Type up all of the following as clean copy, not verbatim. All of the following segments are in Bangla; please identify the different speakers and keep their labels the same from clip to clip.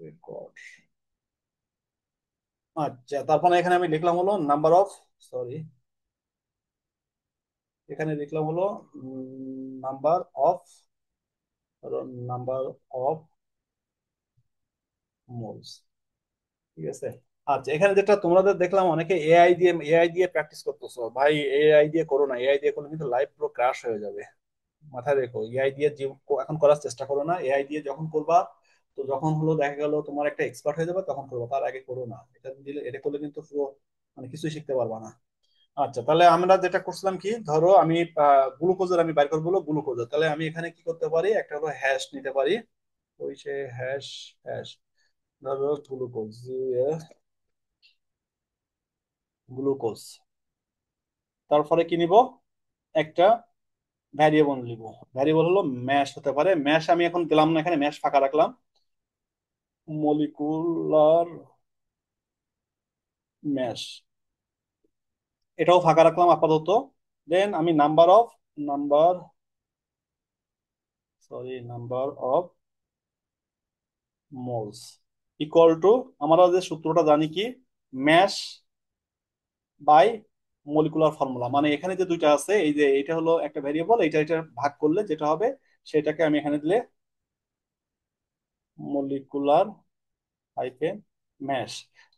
Speaker 1: রেকর্ড। আচ্ছা, তারপরে এখানে আমি লিখলাম হলো নাম্বার অফ, সরি, এখানে লিখলাম হলো number of, number of moles. ঠিক আছে। আচ্ছা, এখানে যেটা তোমাদের দেখলাম অনেকে এআই দিয়ে প্র্যাকটিস করতেছো, ভাই এআই দিয়ে করো না, এআই দিয়ে করলে কিন্তু লাইভ পুরো ক্রাশ হয়ে যাবে। মাথায় রেখো, এআই দিয়ে এখন করার চেষ্টা করো না। এআই দিয়ে যখন করবা, তো যখন হলো দেখা গেল তোমার একটা এক্সপার্ট হয়ে যাবে তখন করবো, তার আগে করো না। এটা করলে কিন্তু পুরো মানে কিছুই শিখতে পারবা না। আচ্ছা, তাহলে আমরা যেটা করছিলাম কি, ধরো আমি গ্লুকোজের আমি বাইর করবো গ্লুকোজের, তাহলে আমি এখানে কি করতে পারি, একটা হলো হ্যাশ নিতে পারি। ওই সে হ্যাশ, হ্যাশ, ধরো গ্লুকোজ, গ্লুকোজ, তারপরে কি নিব, একটা ভ্যারিয়েবল নিব। ভ্যারিয়েবল হলো ম্যাশ হতে পারে, ম্যাশ আমি এখন দিলাম না, এখানে ম্যাশ ফাঁকা রাখলাম। মলিকুলার ম্যাশ, এটাও ফাঁকা রাখলাম আপাতত। দেন আমি number number of moles equal to, আমরা যে সূত্রটা জানি কি, ম্যাশ বাই মলিকুলার ফর্মুলা, মানে এখানে যে দুইটা আছে, এই যে এটা হলো একটা ভেরিয়েবল, এটা এটা ভাগ করলে যেটা হবে সেটাকে আমি এখানে দিলে মলিকুলার হাইফেন ম্যাশ।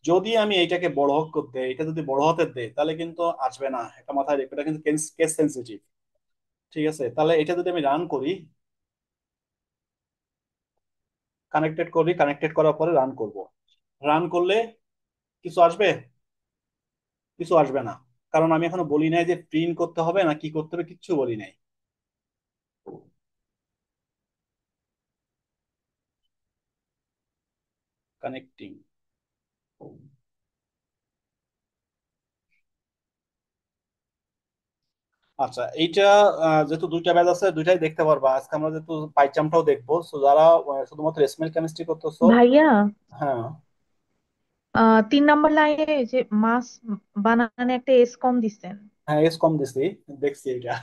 Speaker 1: যদি আমি এইটাকে বড় হক করতে, এটা যদি বড় হতে দেই তাহলে কিন্তু আসবে না, এটা মাথায় রেখে, এটা কিন্তু কেস সেন্সিটিভ। ঠিক আছে, তাহলে এটা যদি আমি রান করি, কানেক্টেড করি, কানেক্টেড করার পরে রান করব, রান করলে কিছু আসবে? কিছু আসবে না, কারণ আমি এখনো বলি নাই যে প্রিন্ট করতে হবে না কি করতে হবে, কিচ্ছু বলি নাই। কানেক্টিং। আচ্ছা, এইটা যেহেতু দুইটা ব্যাচ আছে, দুইটাই দেখতে পারবা আজকে আমরা, যেহেতু পাইচামটাও দেখবো, তো যারা শুধুমাত্র স্মেল কেমিস্ট্রি করতেছো।
Speaker 2: ভাইয়া,
Speaker 1: হ্যাঁ,
Speaker 2: 3 নম্বর লাইনে যে মাস বানানে একটা এস কম দিচ্ছেন।
Speaker 1: হ্যাঁ, এস কম দিছি, দেখছি এটা।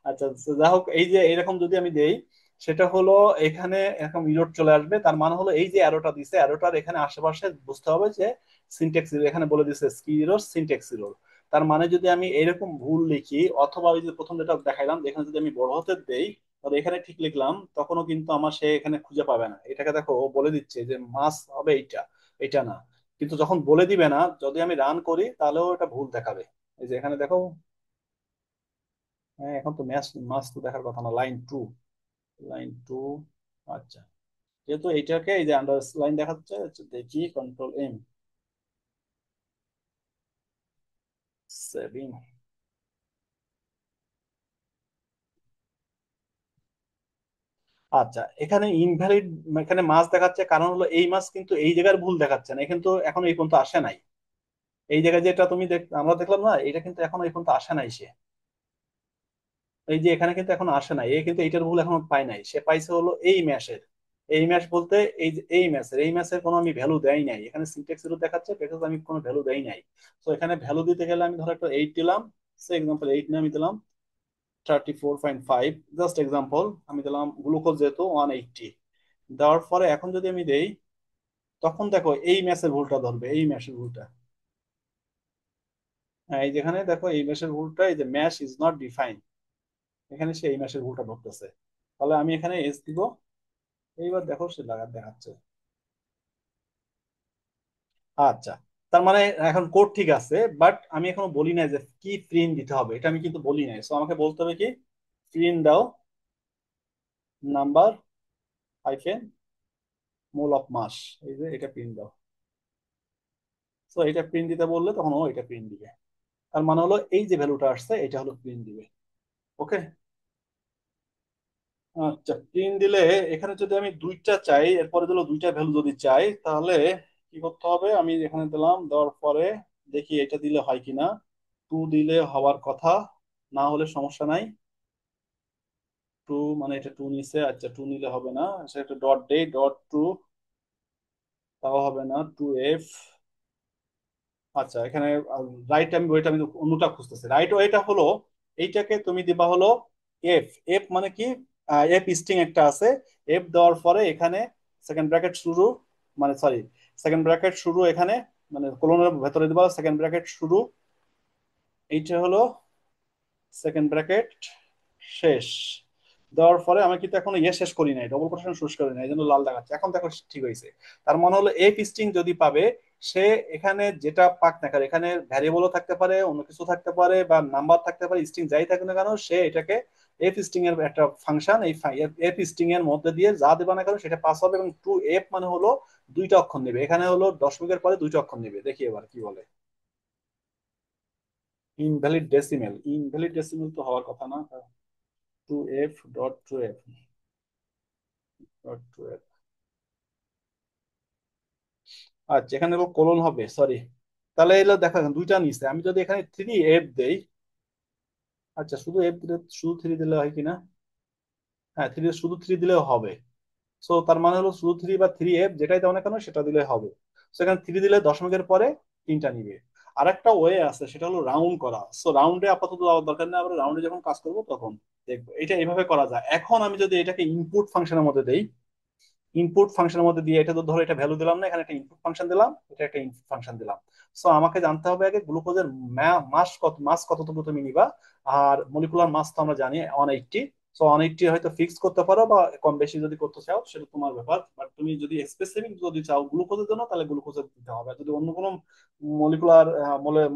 Speaker 1: আচ্ছা, তো যা হোক, এই যে এরকম যদি আমি দেই, সেটা হলো এখানে এরকম ইরোড চলে আসবে, তার মানে হলো এই যে অ্যারোটা দিছে, অ্যারোটার এখানে আশেপাশে বুঝতে হবে যে সিনট্যাক্স এরর, এখানে বলে দিছে স্কি এরর, সিনট্যাক্স এরর। তার মানে যদি আমি এরকম ভুল লিখি, অথবা ওই যে প্রথম যেটা দেখাইলাম, এখানে যদি আমি বড় হাতের দেই, তাহলে এখানে ঠিক লিখলাম, তখনও কিন্তু আমার সে এখানে খুঁজে পাবে না। এটাকে দেখো, ও বলে দিচ্ছে যে মাস হবে এইটা, এটা না। কিন্তু যখন বলে দিবে না, যদি আমি রান করি তাহলেও এটা ভুল দেখাবে। এই যে এখানে দেখো, হ্যাঁ, এখন তো ম্যাচ মাস তো দেখার কথা না, লাইন টু, লাইন টু। আচ্ছা, যেহেতু এইটাকে এই যে আন্ডার লাইন দেখাচ্ছে, আচ্ছা, দেখি কন্ট্রোল এম, সেভিং। আচ্ছা, এখানে ইনভ্যালিড, এখানে মাস দেখাচ্ছে, কারণ হলো এই মাস কিন্তু এই জায়গার ভুল দেখাচ্ছে না, কিন্তু এখন এই পর্যন্ত আসে নাই। এই জায়গায় যেটা তুমি আমরা দেখলাম না, এটা কিন্তু এখন এই পর্যন্ত আসে নাই সে। এই যে এখানে কিন্তু এখন আসে নাই, এ কিন্তু এইটার ভুল এখনো পায় নাই, সে পাইছে হলো এই ম্যাশের। এই ম্যাশ বলতে এই যে এই ম্যাচের কোনো আমি ভ্যালু দেই নাই, এখানে সিনট্যাক্স এরর দেখাচ্ছে বিকজ আমি কোনো ভ্যালু দেই নাই। তো এখানে ভ্যালু দিতে গেলে আমি ধরো একটা 8 দিলাম, সে এক্সাম্পল 8 নিয়ে আমি দিলাম 34.5, জাস্ট এক্সাম্পল আমি দিলাম, গ্লুকোজ যেহেতু 180 দেওয়ার পরে এখন যদি আমি দেই, তখন দেখো এই ম্যাচের ভুলটা ধরবে, এই ম্যাচের ভুলটা। হ্যাঁ, এই যেখানে দেখো এই ম্যাচের ভুলটা, এই যে ম্যাচ ইজ নট ডিফাইন, এখানে সে এই ম্যাচের ভুলটা ধরতেছে। তাহলে আমি এখানে এস দিব, এইবার দেখো সে দেখাচ্ছে। আচ্ছা, তার মানে এখন কোড ঠিক আছে, বাট আমি এখনো বলি নাই যে কি প্রিন্ট দিতে হবে, এটা আমি কিন্তু বলি নাই। সো আমাকে বলতে হবে কি, প্রিন্ট দাও number hyphen mole of mass, এই যে এটা প্রিন্ট দাও। সো এটা প্রিন্ট দিতে বললে তখন ও এটা প্রিন্ট দিবে। তার মানে হলো এই যে ভ্যালুটা আসছে এটা হলো প্রিন্ট দিবে। ওকে। আচ্ছা, প্রিন্ট দিলে এখানে যদি আমি দুইটা চাই, এরপরে দিলো দুইটা ভ্যালু যদি চাই, তাহলে কি করতে হবে, আমি এখানে দিলাম, দেওয়ার পরে দেখি এটা দিলে হয় কিনা। টু দিলে হওয়ার কথা, না হলে সমস্যা নাই। টু, মানে এটা টু নিছে, আচ্ছা টু নিলে হবে না, সেটা ডট ডে ডট টু, তাও হবে না, টু এফ। আচ্ছা, এখানে রাইট, আমি ওইটা আমি অন্যটা খুঁজতেছি, রাইট ওয়েটা হলো এইটাকে তুমি দিবা হলো এফ। এফ মানে কি, এফ স্ট্রিং একটা আছে, এফ দেওয়ার পরে এখানে সেকেন্ড ব্র্যাকেট শুরু, মানে সরি, সেকেন্ড ব্র্যাকেট শুরু এখানে, মানে কোলনের ভেতরে দিবা সেকেন্ড ব্র্যাকেট শুরু, এইটা হলো সেকেন্ড ব্র্যাকেট শেষ। দেওয়ার পরে আমি কিন্তু এখন ইয়ে শেষ করি নাই, ডবল কোটেশন শেষ করি নাই, এই জন্য লাল দেখাচ্ছে। এখন দেখো ঠিক হয়েছে। তার মানে হলো এফ স্ট্রিং যদি পাবে, সে এখানে যেটা পাক না করে, এখানে ভ্যারিয়েবলও থাকতে পারে, অন্য কিছু থাকতে পারে, বা নাম্বার থাকতে পারে, স্ট্রিং যাই থাকে না কেন, সে এটাকে এফ স্ট্রিং এর একটা ফাংশন, এই এফ স্ট্রিং এর মধ্যে দিয়ে যা দেবে না কেন সেটা পাস হবে। এবং টু এফ মানে হলো দুইটা অক্ষর নেবে, এখানে হলো দশমিকের পরে দুইটা অক্ষর নেবে। দেখি এবার কি বলে। ইনভ্যালিড ডেসিমেল, ইনভ্যালিড ডেসিমেল তো হওয়ার কথা না। Two F dot two F dot two F, আচ্ছা এখানে হলো কোলন হবে, সরি। তাহলে এলো দেখো এখানে দুইটা নিচে, আমি যদি এখানে থ্রি এফ দেই, আচ্ছা শুধু এফ দিলে, শুধু থ্রি দিলে হয় কিনা, হ্যাঁ থ্রি, শুধু থ্রি দিলেও হবে। সো তার মানে হলো শুধু থ্রি বা থ্রি এফ যেটাই দাও না কেন সেটা দিলে হবে। সেখানে থ্রি দিলে দশমিকের পরে তিনটা নিবে। আর একটা ওয়ে আছে, সেটা হলো রাউন্ড করা। সো রাউন্ডে আপাতত যাওয়ার দরকার নেই, আমরা রাউন্ডে যখন কাজ করবো তখন দেখবো। এটা এইভাবে করা যায়। এখন আমি যদি এটাকে ইনপুট ফাংশনের মধ্যে দেই, ইনপুট ফাংশনের মধ্যে দিয়ে, এটা তো ধরো এটা ভ্যালু দিলাম না, এখানে একটা ইনপুট ফাংশন দিলাম, এটা একটা ইনপুট ফাংশন দিলাম। সো আমাকে জানতে হবে আগে গ্লুকোজের মাস কত, মাস কতটুকু তুমি নিবা। আর মলিকুলার মাস তো আমরা জানি 180। সো 180 হয়তো ফিক্স করতে পারো, বা কম বেশি যদি করতে চাও সেটা তোমার ব্যাপার। বাট তুমি যদি স্পেসিফিক যদি চাও গ্লুকোজের জন্য, তাহলে গ্লুকোজের দিতে হবে। আর যদি অন্য কোনো মলিকুলার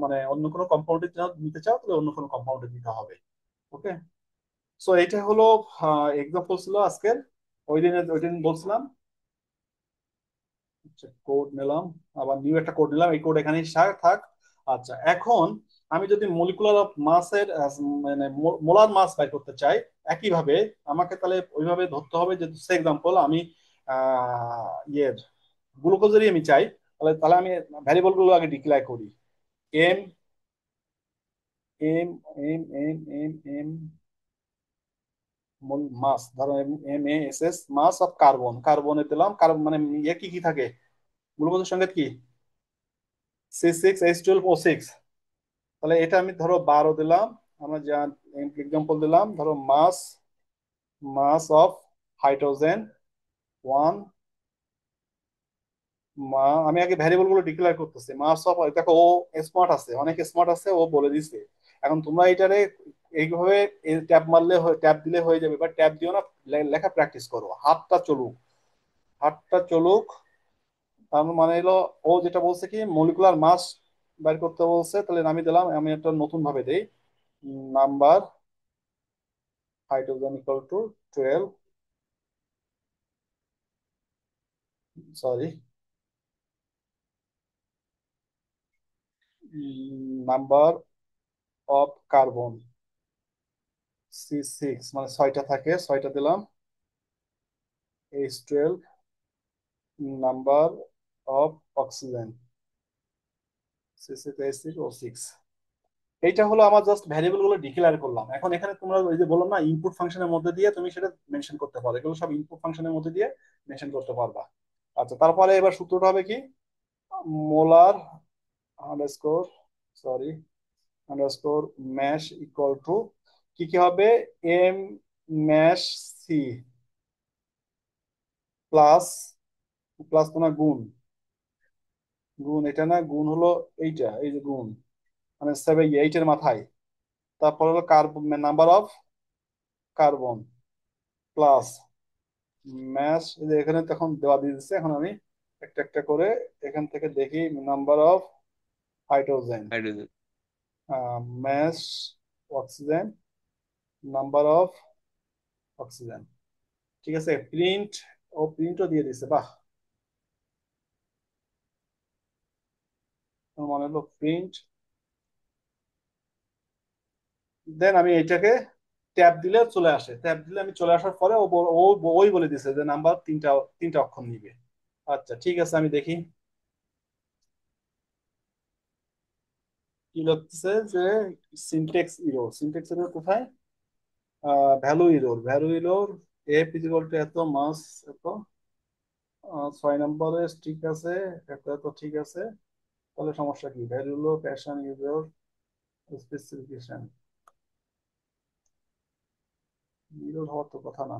Speaker 1: মানে অন্য কোনো কম্পাউন্ডের নিতে চাও, তাহলে অন্য কোনো কম্পাউন্ডে দিতে হবে। ওকে। সো এটা হলো এক্সাম্পল ছিল আজকের। ওই দিন বলছিলাম, আচ্ছা কোড নিলাম, আবার নিউ একটা কোড নিলাম, এই কোড এখানেই থাক। আচ্ছা এখন আমি যদি মলিকুলার অফ মাসের মানে মোলার মাস বাই করতে চাই, একইভাবে আমাকে তাহলে ওইভাবে ধরতে হবে যে এক্সাম্পল আমি ইয়ের গ্লুকোজেরই আমি চাই, তাহলে তাহলে আমি ভ্যারিয়েবল গুলো আগে ডিক্লেয়ার করি। M M M M M M mass, ধরো M M A S S mass of carbon, কার্বনে দিলাম কার্বন মানে ইয়ে কি কি থাকে, গ্লুকোজের সঙ্গে কি C6H12O6। তাহলে এটা আমি ধরো 12 দিলাম, আমরা যা এক্সাম্পল দিলাম, ধরো মাস, মাস অফ হাইড্রোজেন 1, আমি আগে ভ্যারিয়েবল গুলো ডিক্লেয়ার করতেছি। মাস অফ, দেখো ও স্মার্ট আছে, অনেক স্মার্ট আছে, ও বলে দিছে। এখন তোমরা এটারে এইভাবে ট্যাব মারলে, ট্যাব দিলে হয়ে যাবে, বা ট্যাব দিও না, লেখা প্র্যাকটিস করো, হাতটা চলুক, হাতটা চলুক। তার মানে হলো ও যেটা বলছে কি মলিকুলার মাস বের করতে বলছে, তাহলে আমি দিলাম, আমি একটা নতুন ভাবে দেই, number hydrogen equal to 12, sorry, number of carbon C6, মানে ছয়টা থাকে, ছয়টা দিলাম। H12, number of oxygen C6H6O6। এইটা হলো আমার জাস্ট ভ্যারিয়েবল গুলো ডিক্লেয়ার করলাম। এখন এখানে তোমরা ওই যে বললাম না, ইনপুট ফাংশনের মধ্যে দিয়ে তুমি সেটা মেনশন করতে পারো, এগুলো সব ইনপুট ফাংশনের মধ্যে দিয়ে মেনশন করতে পারবা। আচ্ছা তারপরে এবার সূত্রটা হবে কি, molar underscore, sorry, underscore mass equal to কি কি হবে, M mass C plus, plus তোমার গুণ, গুণ এটা না, গুণ হলো এইটা, এই যে গুণ, মানে 7 8 এর মাথায়, তারপর হলো carbon, number of carbon plus mash, এই যে এখানে তখন দেওয়া দিয়ে দিচ্ছে। এখন আমি একটা একটা করে এখান থেকে দেখি, number of hydrogen,
Speaker 3: hydrogen.
Speaker 1: Mash oxygen, number of oxygen. ঠিক আছে, প্রিন্ট, ও প্রিন্টও দিয়ে দিছে, বাহ। আমার মনে হলো প্রিন্ট, দেন আমি এটাকে ট্যাব দিলে চলে আসে, ট্যাব দিলে আমি চলে আসার পরে ওই বলে দিছে যে নাম্বার তিনটা, তিনটা অক্ষর নিবে। আচ্ছা ঠিক আছে, আমি দেখি কি লাগতেছে যে সিনটেক্স ইরোর, সিনটেক্স ইরোর কোথায়, value error, value error, F equal to এত মাস এত, 6 নম্বরে ঠিক আছে, এত এত ঠিক আছে। তাহলে সমস্যা কি, ভ্যালু হলো প্যাশন ইরোর স্পেসিফিকেশন, ইরোর হওয়ার তো কথা না।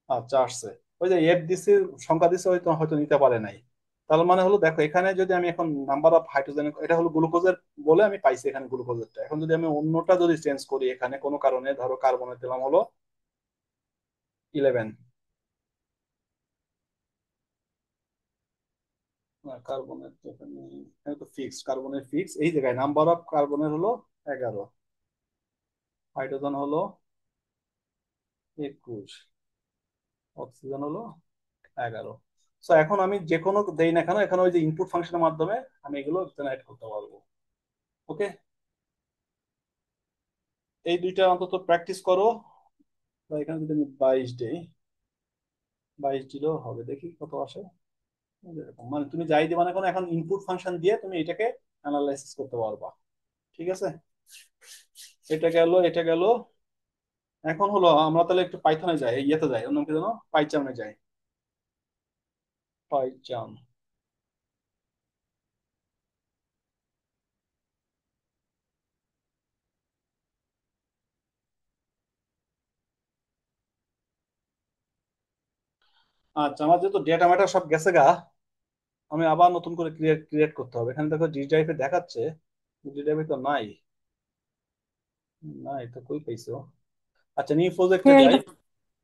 Speaker 1: আচ্ছা, আসছে। ওই যে এফ দিছি, সংখ্যা দিছে, হয়তো হয়তো নিতে পারে নাই। তার মানে হলো দেখো, এখানে যদি আমি এখন নাম্বার অফ হাইড্রোজেন, এটা হলো গ্লুকোজের বলে আমি পাইছি এখানে গ্লুকোজেরটা। এখন যদি আমি অন্যটা যদি চেঞ্জ করি, এখানে কোনো কারণে ধরো কার্বনের দিলাম হলো 11, কার্বনের তো এখানে, এখানে তো ফিক্স, কার্বনের ফিক্স, এই জায়গায় নাম্বার অফ কার্বনের হলো 11, হাইড্রোজেন হলো 21, অক্সিজেন হলো 11। সো এখন আমি যে কোনো দেই না কেন, এখানে ওই যে ইনপুট ফাংশনের মাধ্যমে আমি এগুলো জেনারেট করতে পারবো। ওকে, এই দুইটা অন্তত প্র্যাকটিস করো। বা এখানে যদি আমি 22 দেই, 22 দিলেও হবে, দেখি কত আসে। এরকম মানে তুমি যাই দিবা না কেন, এখন ইনপুট ফাংশন দিয়ে তুমি এটাকে অ্যানালাইসিস করতে পারবা। ঠিক আছে, এটা গেল, এটা গেল। এখন হলো আমরা তাহলে একটু পাইথনে যাই, ইয়েতে যাই, অন্য কি জানো, পাইচামে যাই। পাইচাম। আচ্ছা, আমার যেহেতু ডেটা ম্যাটার সব গেছে গা, আমি আবার নতুন করে ক্রিয়েট ক্রিয়েট করতে হবে। এখানে দেখো ডি ড্রাইভে দেখাচ্ছে, ডি ড্রাইভে তো নাই। নাই তো, কই পাইছো? আচ্ছা, নিউ প্রজেক্টে
Speaker 2: হ্যাঁ,
Speaker 1: যাই।
Speaker 2: এটা
Speaker 1: হুম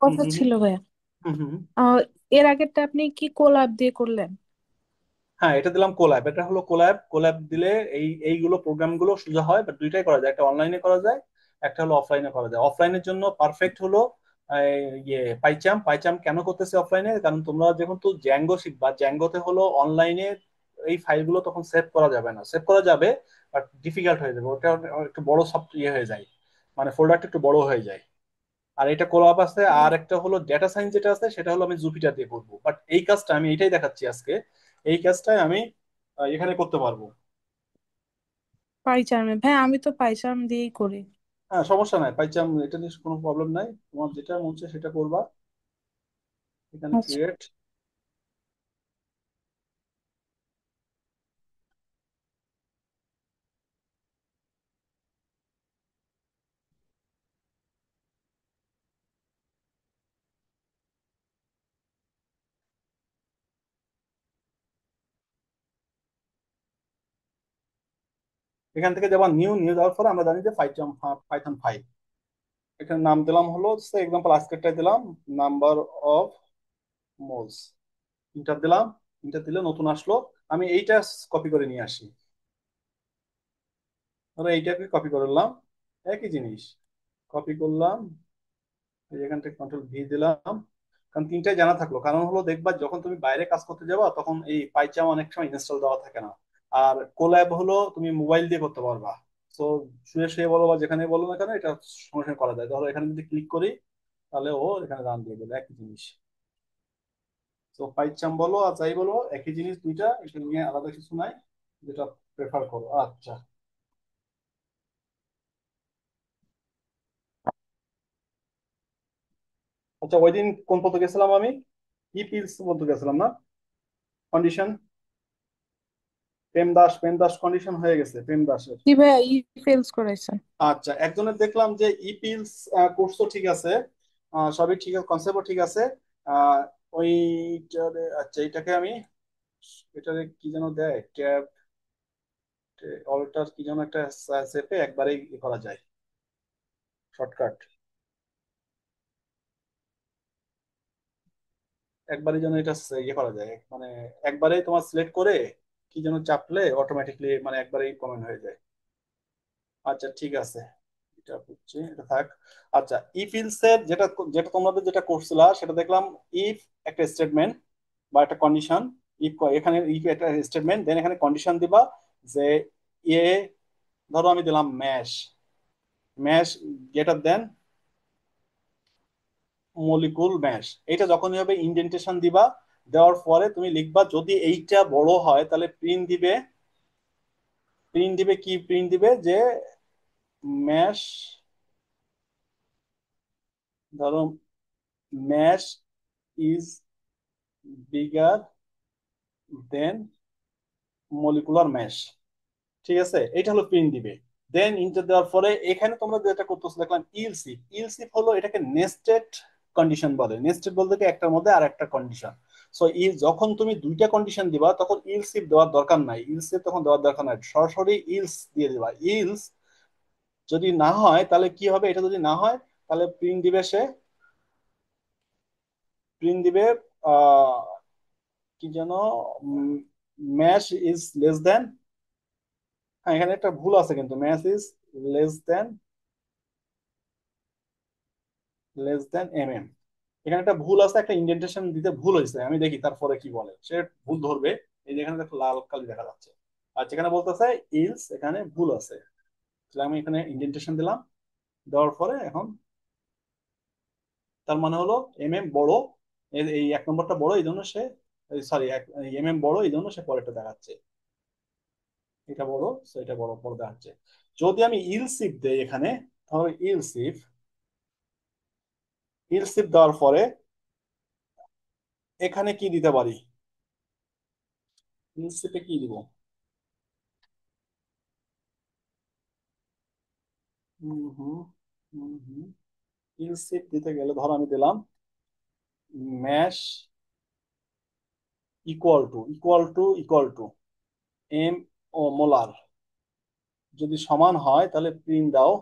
Speaker 2: কথা
Speaker 1: হুম হুম
Speaker 2: ছিল ভাইয়া।
Speaker 1: হুম হুম।
Speaker 2: আহ, এর আগেরটা আপনি কি কোলাব দিয়ে করলেন?
Speaker 1: হ্যাঁ, এটা দিলাম কোল্যাব, এটা হলো কোল্যাব। কোল্যাব দিলে এইগুলো প্রোগ্রাম গুলো সোজা হয়, বাট দুইটাই করা যায়, একটা অনলাইনে করা যায়, একটা হলো অফলাইনে করা যায়। অফলাইনের জন্য পারফেক্ট হলো ইয়ে পাইচাম। পাইচাম কেন করতেছে অফলাইনে, কারণ তোমরা যখন তো জ্যাঙ্গো শিখবা, জ্যাঙ্গোতে হলো অনলাইনে এই ফাইলগুলো তখন সেভ করা যাবে না, সেভ করা যাবে বাট ডিফিকাল্ট হয়ে যাবে, ওটা একটু বড় সব ইয়ে হয়ে যায়, মানে ফোল্ডারটা একটু বড় হয়ে যায়। আর এটা কোলাব আছে। আর একটা হলো ডেটা সায়েন্স যেটা আছে, সেটা হলো আমি জুপিটার দিয়ে করবো, বাট এই কাজটা আমি এটাই দেখাচ্ছি আজকে, এই কাজটাই আমি এখানে করতে পারবো।
Speaker 2: পাইচার্মে ভাই, আমি তো পাইচার্ম দিয়েই করি।
Speaker 1: হ্যাঁ, সমস্যা নাই, পাইচাম, এটা নিয়ে কোনো প্রবলেম নাই, তোমার যেটা মন চায় সেটা করবা। এখানে
Speaker 2: আচ্ছা।
Speaker 1: ক্রিয়েট। এখান থেকে যাবা নিউ, নিউ যাওয়ার পরে আমরা জানি যে পাইথন, পাইথন 5। এখানে নাম দিলাম হলো এক্সাম্পল আজকেরটাই দিলাম, নাম্বার অফ মোলস। ইন্টার দিলাম, ইন্টার দিলে নতুন আসলো। আমি এইটা কপি করে নিয়ে আসি, ধরো এইটাকে কপি করলাম, একই জিনিস কপি করলাম, এই এখান থেকে কন্ট্রোল ভি দিলাম। কারণ তিনটাই জানা থাকলো, কারণ হলো দেখবা যখন তুমি বাইরে কাজ করতে যাবা, তখন এই পাইচাম অনেক সময় ইনস্টল দেওয়া থাকে না। আর কোল্যাব হলো তুমি মোবাইল দিয়ে করতে পারবা। তো শুয়ে শুয়ে বলো বা যেখানে বলো না কেন, এটা সঙ্গে সঙ্গে করা যায়। ধরো এখানে যদি ক্লিক করি, তাহলে ও এখানে রান দিয়ে দেবে, একই জিনিস। তো পাইচাম বলো আর যাই বলো, একই জিনিস দুইটা, এটা নিয়ে আলাদা কিছু নাই, যেটা প্রেফার করো। আচ্ছা। আচ্ছা, ওই দিন কোন পথে গেছিলাম আমি? ই পিলস পথে গেছিলাম না? কন্ডিশন, প্রেম দাস, প্রেম দাস কন্ডিশন হয়ে গেছে প্রেম দাসের।
Speaker 2: কি ভাইয়া, ফেলস করেছেন?
Speaker 1: আচ্ছা, একজনের দেখলাম যে ই পিলস কোর্সও ঠিক আছে, সবই ঠিক আছে, কনসেপ্টও ঠিক আছে। আহ, আচ্ছা, এটাকে আমি, এটারে কি যেন দেয়, ট্যাব অল্টার কি যেন একটা সেপে একবারেই করা যায়, শর্টকাট একবারে যেন এটা ইয়ে করা যায়, মানে একবারেই তোমার সিলেক্ট করে কি যেন চাপলে অটোমেটিকলি মানে একবারেই কমেন্ট হয়ে যায়। আচ্ছা, ঠিক আছে, এটা বুঝছি, এটা থাক। আচ্ছা, ইফ ইলস এর যেটা, যেটা তোমাদের যেটা করছিলা, সেটা দেখলাম ইফ একটা স্টেটমেন্ট বা একটা কন্ডিশন। ইফ, এখানে ইফ একটা স্টেটমেন্ট, দেন এখানে কন্ডিশন দিবা যে এ, ধরো আমি দিলাম mash, mash greater than molecule mash. এটা যখনই হবে ইন্ডেন্টেশন দিবা, দেওয়ার পরে তুমি লিখবা যদি এইটা বড় হয় তাহলে প্রিন্ট দিবে, প্রিন্ট দিবে কি, প্রিন্ট দিবে যে ম্যাশ, ধরো mash is bigger then molecular mash. ঠিক আছে, এটা হলো প্রিন্ট দিবে। দেন ইন্টার দেওয়ার পরে এখানে তোমরা যেটা করতেছো দেখলাম ইলসিফ। ইলসিফ হলো এটাকে নেস্টেড কন্ডিশন বলে। নেস্টেড বলতে কি একটার মধ্যে আর একটা কন্ডিশন। সো যখন তুমি দুইটা কন্ডিশন দিবা তখন ইলস ইফ দেওয়ার দরকার নাই, ইলস ইফ তখন দেওয়ার দরকার নাই, সরাসরি ইলস দিয়ে দিবা। ইলস যদি না হয় তাহলে কি হবে, এটা যদি না হয় তাহলে প্রিন্ট দিবে সে, প্রিন্ট দিবে আহ কি যেন, ম্যাশ ইজ লেস দেন, হ্যাঁ এখানে একটা ভুল আছে কিন্তু, mash is less than, mm, এখানে একটা ভুল আছে, একটা ইন্ডেন্টেশন দিতে ভুল হয়েছে, আমি দেখি তারপরে কি বলে সে, ভুল ধরবে। এই যে এখানে দেখো লাল কালি দেখা যাচ্ছে, আর যেখানে বলতেছে ইলস এখানে ভুল আছে। তাহলে আমি এখানে ইন্ডেন্টেশন দিলাম, দেওয়ার পরে এখন তার মানে হলো বড়, এই এক নম্বরটা বড় এই জন্য সে, সরি বড় এই জন্য সে পরেরটা দেখাচ্ছে, এটা বড়, so এটা বড় বড় দেখাচ্ছে। যদি আমি ইলসিফ দেই এখানে, তাহলে ইলসিফ দেওয়ার পরে এখানে কি দিতে পারি, ইলসিফে কি দিব, হুম হুম হুম, ইলসিফ দিতে গেলে ধরো আমি দিলাম ম্যাশ ইকুয়াল টু এম ও মোলার, যদি সমান হয় তাহলে প্রিন্ট দাও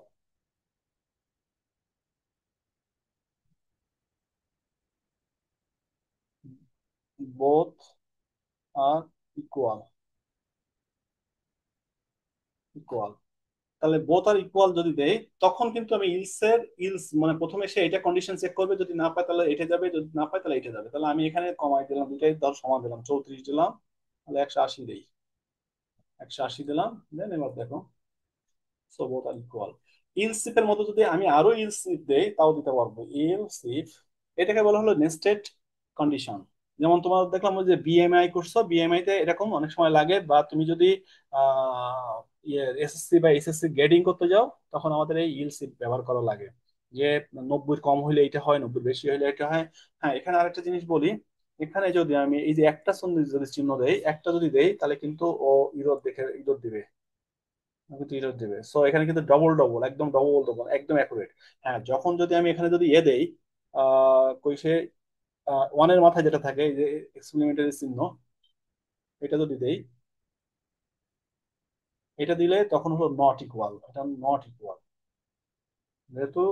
Speaker 1: বোথ আর ইকুয়াল, ইকুয়াল। তাহলে বোথ আর ইকুয়াল যদি দেই তখন কিন্তু আমি ইলস মানে প্রথমে সে এটা কন্ডিশন চেক করবে, যদি না পায় তাহলে এটা যাবে, যদি না পায় তাহলে এটা যাবে। তাহলে আমি এখানে কমাই দিলাম, দুটাই ধর সমান দিলাম, 34 দিলাম, তাহলে 180 দেই, 180 দিলাম, দেন এবার দেখো, সো বোথ আর ইকুয়াল। ইলসিফ এর মতো যদি আমি আরো ইলসিফ দেই তাও দিতে পারবো, ইলসিফ এটাকে বলা হলো নেস্টেড কন্ডিশন। যেমন তোমার দেখলাম ওই যে বিএমআই করছো, বিএমআই তে এরকম অনেক সময় লাগে, বা তুমি যদি আহ এসএসসি বা এইচএসসি গ্রেডিং করতে যাও তখন আমাদের এই ইলসিফ ব্যবহার করা লাগে, যে 90 কম হইলে এটা হয়, 90 বেশি হইলে এটা হয়। হ্যাঁ এখানে আরেকটা জিনিস বলি, এখানে যদি আমি এই যে একটা যদি চিহ্ন দেই, একটা যদি দেই তাহলে কিন্তু ও ইরোর দেখে ইরোর দিবে, কিন্তু ইরর দেবে। সো এখানে কিন্তু ডবল ডবল, একদম ডবল ডবল, একদম অ্যাকুরেট। হ্যাঁ যখন যদি আমি এখানে যদি দেই, কই সে ওয়ানের মাথায় যেটা থাকে এই যে এক্সপেরিমেন্টারি চিহ্ন, এটা যদি দেই, এটা দিলে তখন হলো নট ইকুয়াল, এটা নট ইকুয়াল যেহেতু,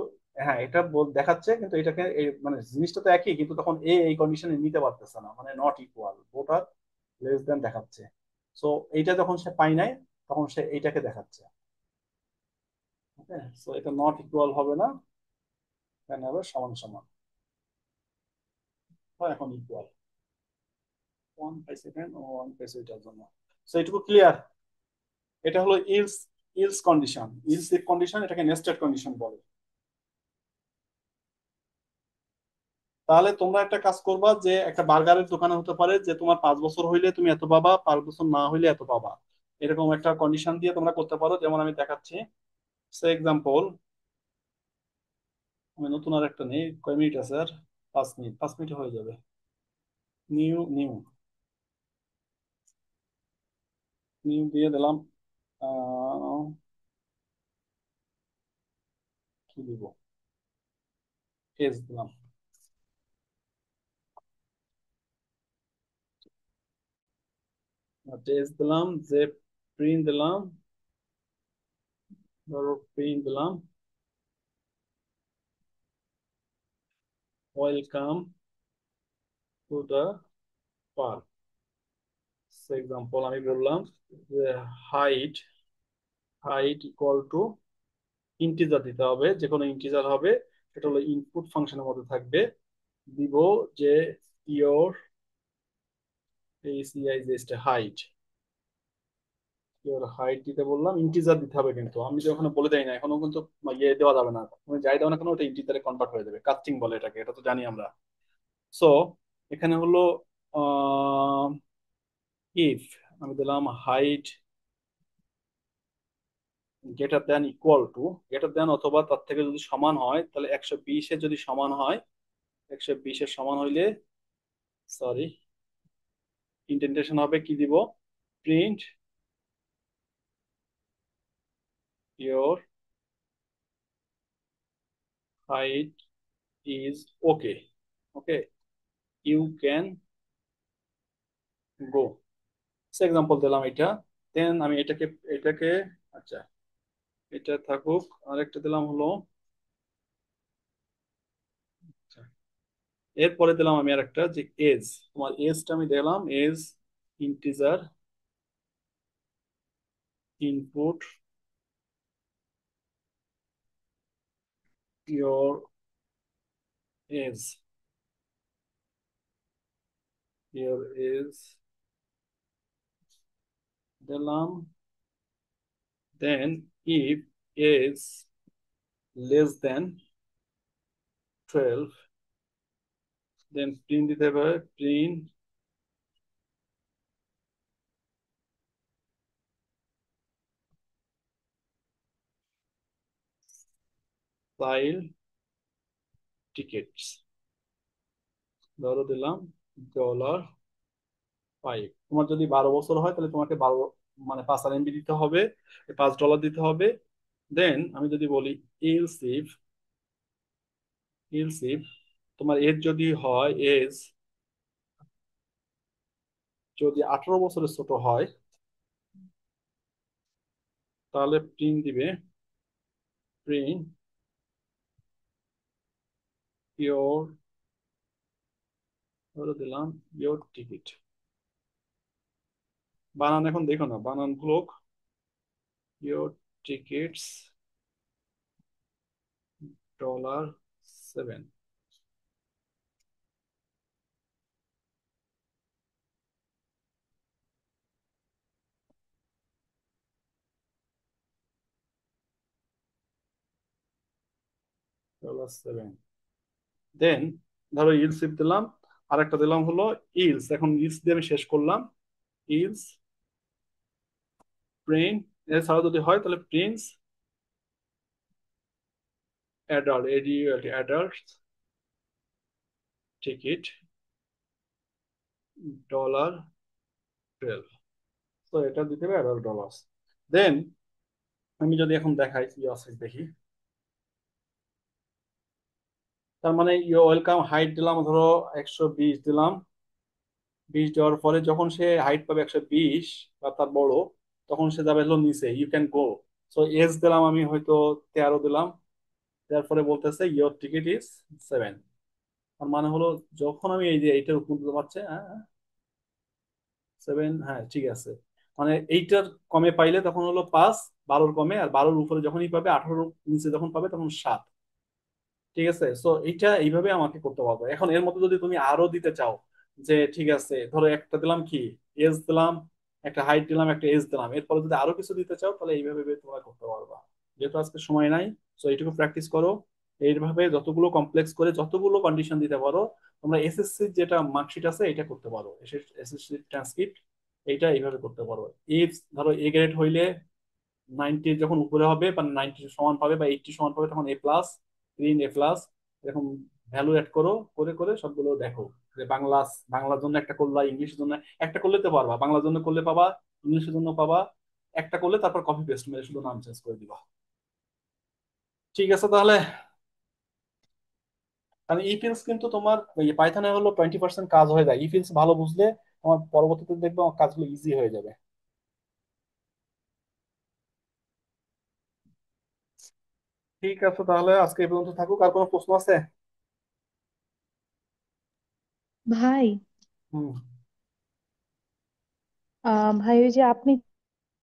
Speaker 1: হ্যাঁ এটা দেখাচ্ছে কিন্তু এটাকে মানে জিনিসটা তো একই, কিন্তু তখন এই কন্ডিশনে নিতে পারতেছে না, মানে not equal, both are less than দেখাচ্ছে। সো এইটা যখন সে পাই নাই তখন সে এইটাকে দেখাচ্ছে। ওকে, সো এটা নট ইকুয়াল হবে না, এখানে হবে সমান সমান, হয় এখন ইকুয়াল, ওয়ান পাইছে এখানে ও ওয়ান পাইছে এটার জন্য। সো এটুকু ক্লিয়ার, এটা হলো else condition, else if condition, এটাকে নেস্টেড কন্ডিশন বলে। তাহলে তোমরা একটা কাজ করবা, যে একটা বার্গারের দোকানে হতে পারে যে তোমার 5 বছর হইলে তুমি এত পাবা, 5 বছর না হইলে এত পাবা, এরকম একটা কন্ডিশন দিয়ে তোমরা করতে পারো। যেমন আমি দেখাচ্ছি, সে এক্সাম্পল, আমি নতুন আর একটা নেই, কয় মিনিট আছে আর, 5 মিনিট, 5 মিনিট হয়ে যাবে। নিউ নিউ নিউ দিয়ে দিলাম, আহ, কি দিব, এজ দিলাম, এজ দিলাম, যে প্রিন্ট দিলাম, ধরো প্রিন্ট দিলাম welcome to the park. Example আমি বললাম যে height, height equal to integer দিতে হবে, যে কোনো ইন্টিজার হবে, সেটা হলো ইনপুট ফাংশনের মধ্যে থাকবে। দিব যে ইয়োর হাইট, ইয়োর হাইট দিতে বললাম, ইন্টিজার দিতে হবে, কিন্তু আমি যে ওখানে বলে দেই না এখনো কিন্তু, দেওয়া যাবে না, তুমি যাই দাও না কেন ওটা ইন্টিজারে কনভার্ট হয়ে যাবে, কাস্টিং বলে এটাকে, এটা তো জানি আমরা। সো এখানে হলো ইফ আমি দিলাম height greater than equal to, greater than অথবা তার থেকে যদি সমান হয়, তাহলে 120-এর যদি সমান হয়, 120-এর সমান হইলে, সরি ইন্ডেন্টেশন হবে, কি দিব, print your height is okay. Okay, you can go, example দিলাম এটা। দেন আমি এটাকে আচ্ছা, এটা থাকুক। আরেকটা দিলাম হলো, আচ্ছা, এরপরে দিলাম আমি আরেকটা যে এজ। তোমার এজটা আমি দিলাম age integer input your age, your age দিলাম। Then if age less than 12, then print দিতে হবে প্রিন্ট চাইল্ড টিকেটস, ধরো দিলাম $5। তোমার যদি 12 বছর হয় তাহলে তোমাকে 12, মানে 5 RMB দিতে হবে, $5 দিতে হবে। দেন আমি যদি বলি ইলস ইফ, ইলস ইফ তোমার এজ যদি হয়, এজ যদি 18 বছরের ছোট হয়, তাহলে প্রিন্ট দিবে প্রিন্ট ইয়োর, ধরে দিলাম ইয়োর টিকিট। বানান এখন দেখো না, বানান ব্লক, ইয়োর টিকিটস $7। $7। দেন ধরো ইলস ইফ দিলাম, আরেকটা দিলাম হলো ইলস। এখন ইলস দিয়ে আমি শেষ করলাম, ইলস প্রিন্ট, এছাড়া যদি হয় তাহলে প্রিন্স অ্যাডাল্ট, এডিউএলটি অ্যাডাল্ট টিকিট $12। তো এটা দিতে হবে $12। দেন আমি যদি এখন দেখাই কি আছে দেখি, তার মানে ইউ ওয়েলকাম হাইট দিলাম ধরো 120 দিলাম। 20 দেওয়ার পরে যখন সে হাইট পাবে 120 বা তার বড়, তখন সে যাবে হলো নিচে, you can go. So age দিলাম আমি হয়তো 13 দিলাম। তারপরে বলতেছে ইয়োর টিকিট ইজ 7। তার মানে হলো যখন আমি এই যে এইটার উপর দিতে পারছে, হ্যাঁ 7, হ্যাঁ ঠিক আছে। মানে এইটার কমে পাইলে তখন হলো 5, 12-র কমে, আর 12-র উপরে যখনই পাবে, 18-র নিচে যখন পাবে তখন 7। ঠিক আছে, সো এইটা এইভাবে আমাকে করতে পারবো। এখন এর মধ্যে যদি তুমি আরো দিতে চাও, যে ঠিক আছে ধরো একটা দিলাম কি এজ দিলাম, একটা হাইট দিলাম, একটা এজ দিলাম, এরপরে যদি আরো কিছু দিতে চাও তাহলে এইভাবে তোমরা করতে পারবা। যেহেতু আজকে সময় নাই, সো এইটুকু প্র্যাকটিস করো। এইভাবে যতগুলো কমপ্লেক্স করে যতগুলো কন্ডিশন দিতে পারো, তোমরা এসএসসি যেটা মার্কশিট আছে এটা করতে পারো, এসএসসি ট্রান্সক্রিপ্ট এইটা এইভাবে করতে পারো। ইফ ধরো এ গ্রেড হইলে 90 যখন উপরে হবে বা 90 সমান পাবে বা 80 সমান পাবে, তখন A+, গ্রিন A+, এরকম ভ্যালু অ্যাড করো, করে করে সবগুলো দেখো। যে বাংলার জন্য একটা করলা, ইংলিশের জন্য একটা করলে তো পারবা, বাংলার জন্য করলে পাবা, ইংলিশের জন্য পাবা। একটা করলে তারপর কপি পেস্ট মেরে শুধু নাম চেঞ্জ করে দিবা। ঠিক আছে তাহলে। কারণ ইফিলস কিন্তু তোমার পাইথনে হলো 20% কাজ হয়ে যায়, ইফিলস ভালো বুঝলে তোমার পরবর্তীতে দেখবে আমার কাজগুলো ইজি হয়ে যাবে। ঠিক আছে তাহলে আজকে এই পর্যন্ত থাকুক। আর কোনো প্রশ্ন আছে?
Speaker 2: ভাই,
Speaker 1: হুম।
Speaker 2: ভাই ওই যে আপনি